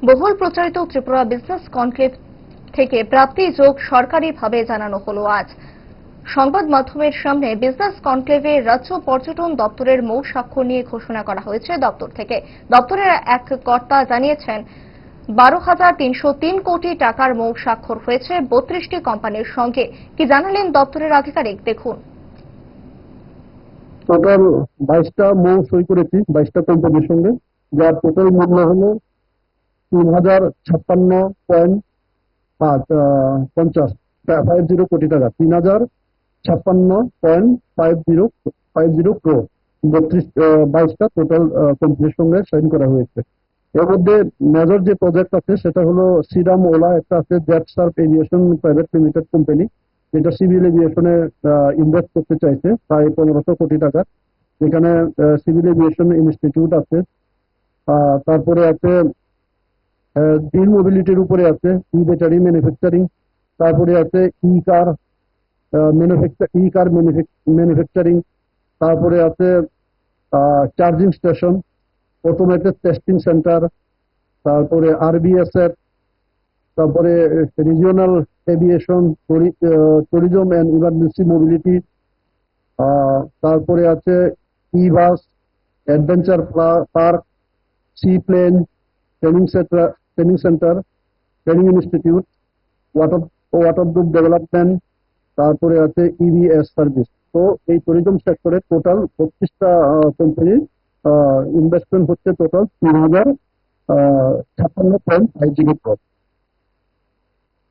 বহুল প্রচারিত Tripura business conclave থেকে প্রাপ্তি যোগ সরকারিভাবে জানানো হলো আজ। সংবাদ মাধ্যমের সামনে বিজনেস কনক্লেভে রাজ্য পর্যটন দপ্তরের মৌ স্বাক্ষর নিয়ে ঘোষণা করা হয়েছে দপ্তর থেকে। দপ্তরের এক কর্তা জানিয়েছেন 12,303 কোটি টাকার মৌ স্বাক্ষর হয়েছে 32টি কোম্পানির সঙ্গে। কি জানালেন দপ্তরের আধিকারিক, দেখুন। টোটাল 22টা মৌ সই করেছি 22টা কোম্পানির সঙ্গে, যার টোটাল মূল্য হলো 3,056.50 কোটি টাকা। 3,056.50 ক্রোড় 22টা টোটাল কোম্পানির সঙ্গে সাইন করা হয়েছে। এর মধ্যে মেজর যে প্রজেক্ট আছে সেটা হলো সিরাম ওলা, একটা আছে jet serve aviation private limited company, যেটা সিভিল এভিয়েশনে ইনভেস্ট করতে চাইছে প্রায় 1500 কোটি টাকা। এখানে সিভিল এভিয়েশন ইনস্টিটিউট আছে, তারপরে আছে গ্রিন মোবিলিটির উপরে আছে ই ব্যাটারি ম্যানুফ্যাকচারিং, তারপরে আছে ই কার ম্যানুফ্যাকচারিং, তারপরে আছে charging station, automated testing centre, তারপরে আরবিএসএফ, তারপরে regional aviation, tourism and emergency mobility, তারপরে আছে E bus, adventure park, sea plane, training centre, training institute, water group development, তারপরে আছে ইভিএস সার্ভিস। তো এই ট্যুরিজম সেক্টরে টোটাল 32টা কোম্পানির ইনভেস্টমেন্ট হচ্ছে টোটাল 3,056.50 crore।